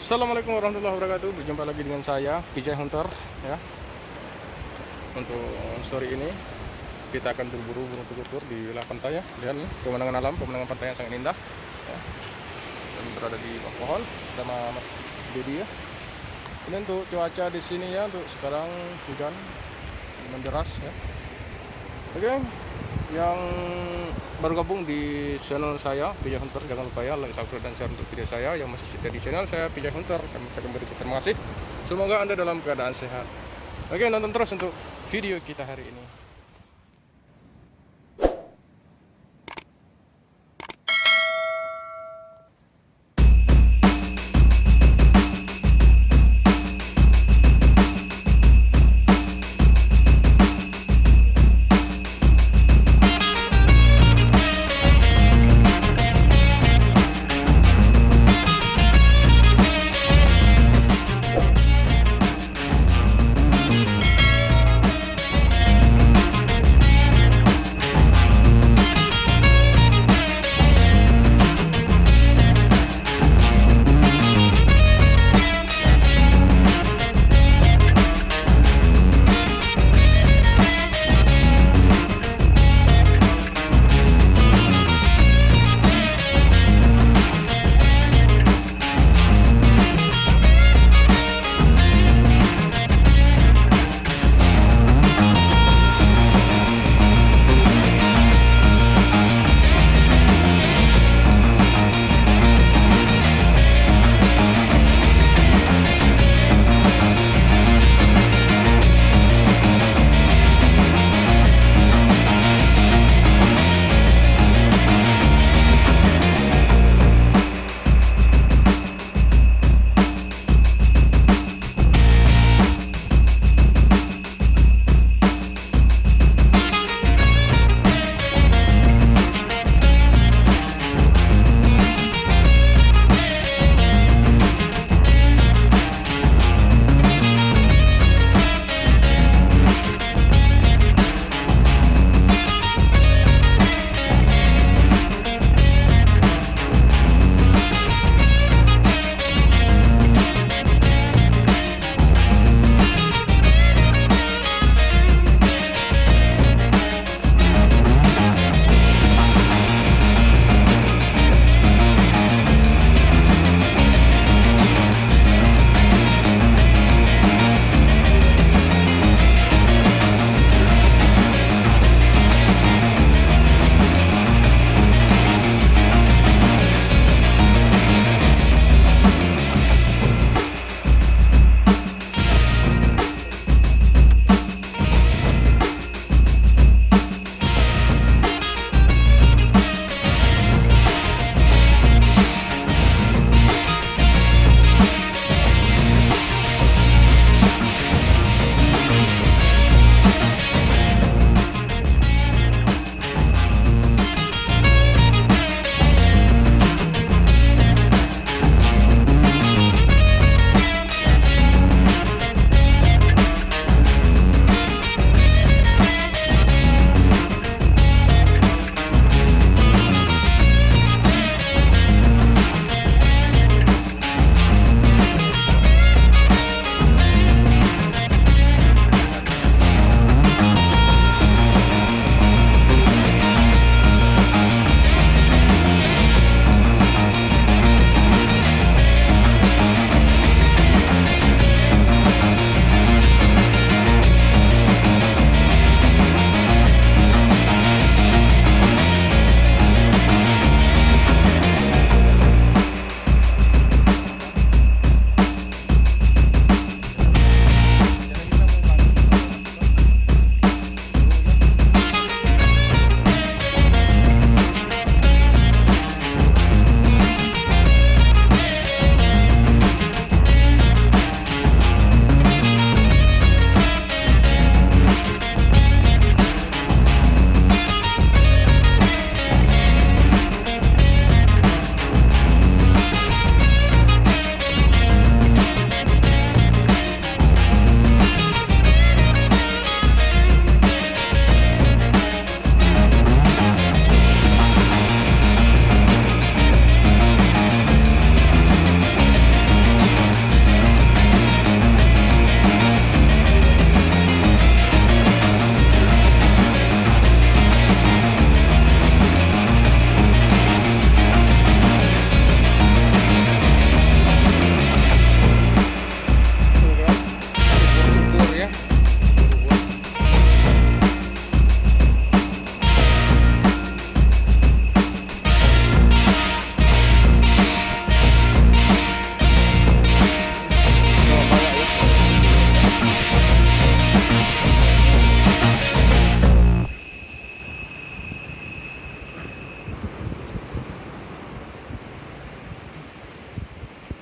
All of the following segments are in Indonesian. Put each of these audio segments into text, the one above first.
Assalamualaikum warahmatullahi wabarakatuh. Berjumpa lagi dengan saya PJ Hunter ya. Untuk sore ini kita akan berburu burung tutur di wilayah pantai ya. Lihat nih, pemandangan alam, pemandangan pantai yang sangat indah ya. Dan berada di bawah pohon sama Mas Dedi ya. Ini untuk cuaca di sini ya, untuk sekarang hujan menderas ya. Oke, yang baru gabung di channel saya PJ Hunter, jangan lupa ya like, subscribe, dan share untuk video saya. Yang masih setia di channel saya PJ Hunter, kami akan berikan terima kasih. Semoga Anda dalam keadaan sehat. Oke, nonton terus untuk video kita hari ini.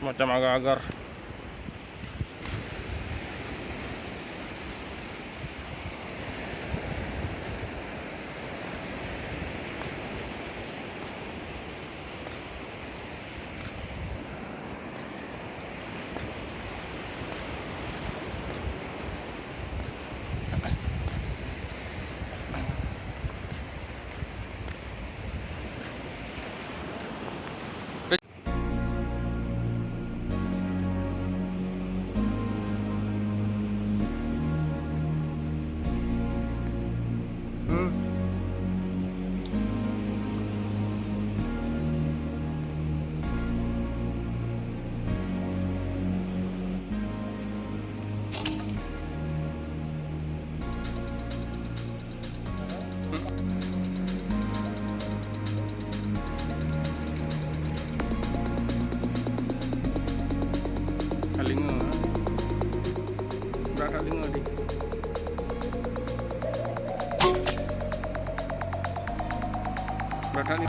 Semacam agar-agar. Kalinga. Berapa kalinga di? Berapa kali?